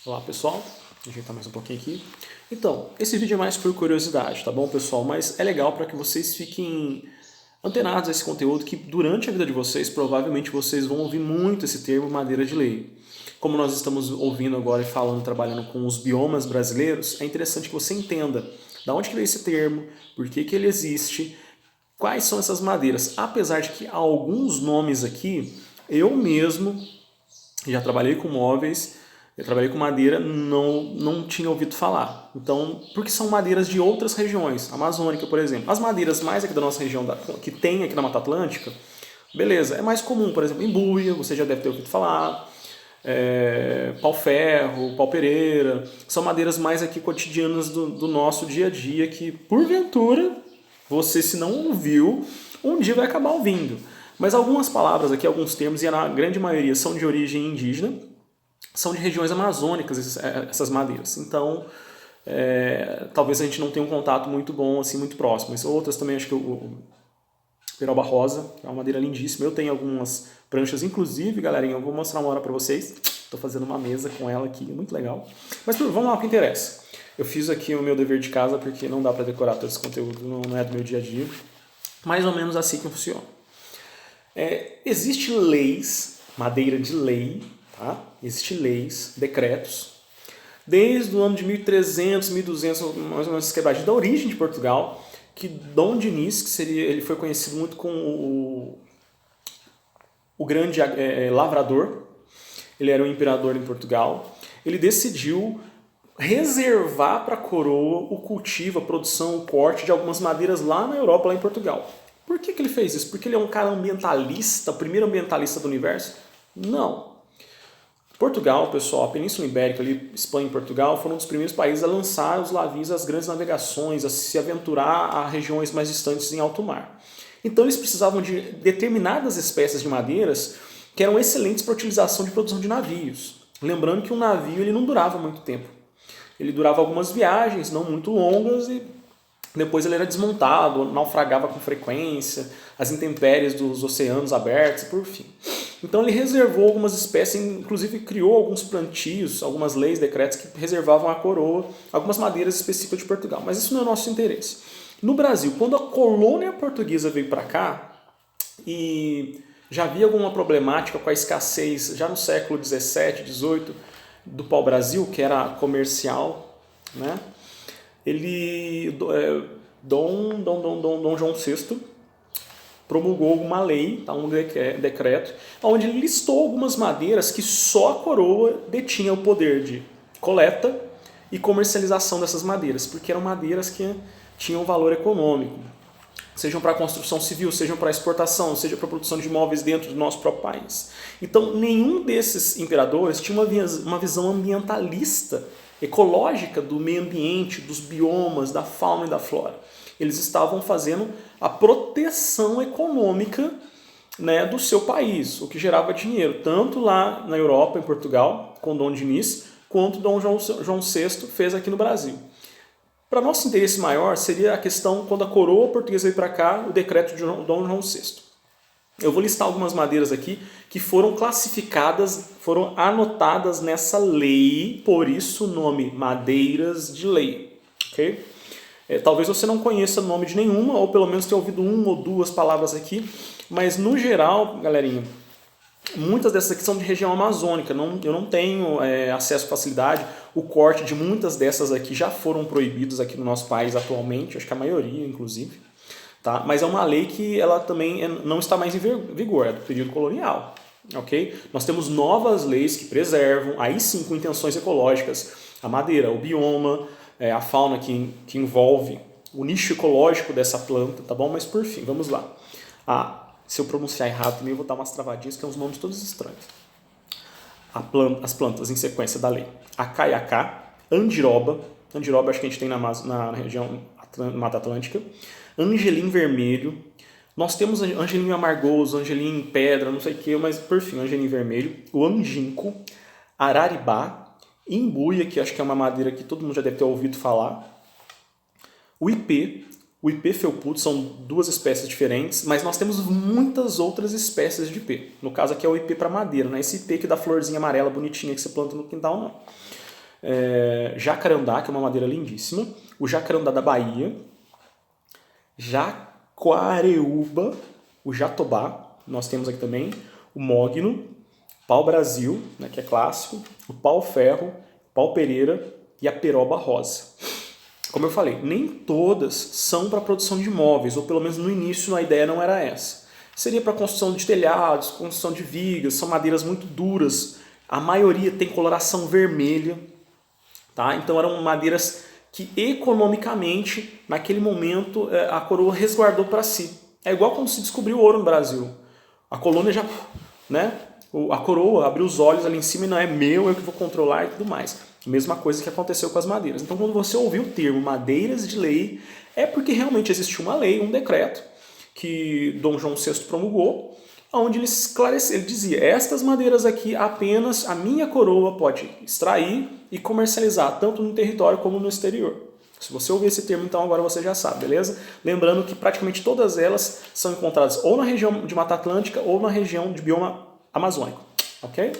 Olá pessoal, deixa eu ajeitar mais um pouquinho aqui. Então, esse vídeo é mais por curiosidade, tá bom pessoal? Mas é legal para que vocês fiquem antenados a esse conteúdo que durante a vida de vocês, provavelmente vocês vão ouvir muito esse termo madeira de lei. Como nós estamos ouvindo agora e falando, trabalhando com os biomas brasileiros, é interessante que você entenda de onde que veio esse termo, por que que ele existe, quais são essas madeiras. Apesar de que alguns nomes aqui, eu mesmo já trabalhei com móveis, eu trabalhei com madeira, não tinha ouvido falar. Então, porque são madeiras de outras regiões, amazônica, por exemplo. As madeiras mais aqui da nossa região, que tem aqui na Mata Atlântica, beleza, é mais comum, por exemplo, embuia, você já deve ter ouvido falar, pau-ferro, pau-pereira, são madeiras mais aqui cotidianas do nosso dia a dia que, porventura, você se não ouviu, um dia vai acabar ouvindo. Mas algumas palavras aqui, alguns termos, e na grande maioria são de origem indígena, são de regiões amazônicas essas madeiras. Então, talvez a gente não tenha um contato muito bom, assim, muito próximo. Mas outras também, acho que o peroba rosa, que é uma madeira lindíssima. Eu tenho algumas pranchas, inclusive, galerinha, eu vou mostrar uma hora para vocês. Estou fazendo uma mesa com ela aqui, muito legal. Mas vamos lá, o que interessa. Eu fiz aqui o meu dever de casa, porque não dá para decorar todo esse conteúdo, não é do meu dia a dia. Mais ou menos assim que funciona. Existem leis, madeira de lei, tá? Existem leis, decretos, desde o ano de 1300, 1200, mais ou menos quebradinho, da origem de Portugal, que Dom Dinis, ele foi conhecido muito como o grande lavrador, ele era um imperador em Portugal, ele decidiu reservar para a coroa o cultivo, a produção, o corte de algumas madeiras lá na Europa, lá em Portugal. Por que ele fez isso? Porque ele é um cara ambientalista, o primeiro ambientalista do universo? Não. Portugal, pessoal, a Península Ibérica, ali, Espanha e Portugal, foram um dos primeiros países a lançar os navios, as grandes navegações, a se aventurar a regiões mais distantes em alto mar. Então eles precisavam de determinadas espécies de madeiras que eram excelentes para a utilização de produção de navios. Lembrando que um navio ele não durava muito tempo. Ele durava algumas viagens, não muito longas, e depois ele era desmontado, naufragava com frequência, as intempéries dos oceanos abertos, por fim. Então ele reservou algumas espécies, inclusive criou alguns plantios, algumas leis, decretos que reservavam à coroa algumas madeiras específicas de Portugal. Mas isso não é nosso interesse. No Brasil, quando a colônia portuguesa veio para cá, e já havia alguma problemática com a escassez, já no século 17, 18, do pau-brasil, que era comercial, né? Dom João VI promulgou uma lei, tá, um decreto, onde ele listou algumas madeiras que só a coroa detinha o poder de coleta e comercialização dessas madeiras, porque eram madeiras que tinham valor econômico, sejam para construção civil, sejam para exportação, seja para produção de imóveis dentro do nosso próprio país. Então, nenhum desses imperadores tinha uma visão ambientalista, ecológica do meio ambiente, dos biomas, da fauna e da flora. Eles estavam fazendo a proteção econômica, né, do seu país, o que gerava dinheiro, tanto lá na Europa, em Portugal, com Dom Dinis, quanto Dom João VI fez aqui no Brasil. Para nosso interesse maior seria a questão quando a coroa portuguesa veio para cá, o decreto de Dom João VI. Eu vou listar algumas madeiras aqui que foram classificadas, foram anotadas nessa lei, por isso o nome madeiras de lei. Okay? Talvez você não conheça o nome de nenhuma, ou pelo menos tenha ouvido uma ou duas palavras aqui, mas no geral, galerinha, muitas dessas aqui são de região amazônica, eu não tenho acesso à facilidade, o corte de muitas dessas aqui já foram proibidos aqui no nosso país atualmente, acho que a maioria inclusive, tá? Mas é uma lei que ela também não está mais em vigor, é do período colonial. Okay? Nós temos novas leis que preservam, aí sim com intenções ecológicas, a madeira, o bioma, a fauna que envolve o nicho ecológico dessa planta, tá bom? Mas por fim, vamos lá. Se eu pronunciar errado também eu vou dar umas travadinhas, que são uns nomes todos estranhos. As plantas em sequência da lei. Acaiacá, andiroba acho que a gente tem na região Mata Atlântica, angelim vermelho, nós temos angelim amargoso, angelim em pedra, não sei o que, mas por fim, angelim vermelho, o anginco, araribá, imbuia, que acho que é uma madeira que todo mundo já deve ter ouvido falar, o ipê felpudo, são duas espécies diferentes, mas nós temos muitas outras espécies de ipê. No caso aqui é o ipê para madeira, não é esse ipê que dá florzinha amarela bonitinha que você planta no quintal, não. jacarandá, que é uma madeira lindíssima, o jacarandá da Bahia, jaguareúba, o jatobá, nós temos aqui também, o mogno, pau-brasil, né, que é clássico, o pau-ferro, pau-pereira e a peroba rosa. Como eu falei, nem todas são para produção de móveis, ou pelo menos no início a ideia não era essa. Seria para construção de telhados, construção de vigas, são madeiras muito duras, a maioria tem coloração vermelha, tá? Então eram madeiras que economicamente, naquele momento, a coroa resguardou para si. É igual quando se descobriu o ouro no Brasil. A colônia já, né? A coroa abriu os olhos ali em cima e não é meu, eu que vou controlar e tudo mais. Mesma coisa que aconteceu com as madeiras. Então, quando você ouviu o termo madeiras de lei, é porque realmente existiu uma lei, um decreto, que Dom João VI promulgou, onde ele esclareceu, ele dizia, estas madeiras aqui apenas a minha coroa pode extrair e comercializar, tanto no território como no exterior. Se você ouvir esse termo, então agora você já sabe, beleza? Lembrando que praticamente todas elas são encontradas ou na região de Mata Atlântica ou na região de bioma amazônico, ok?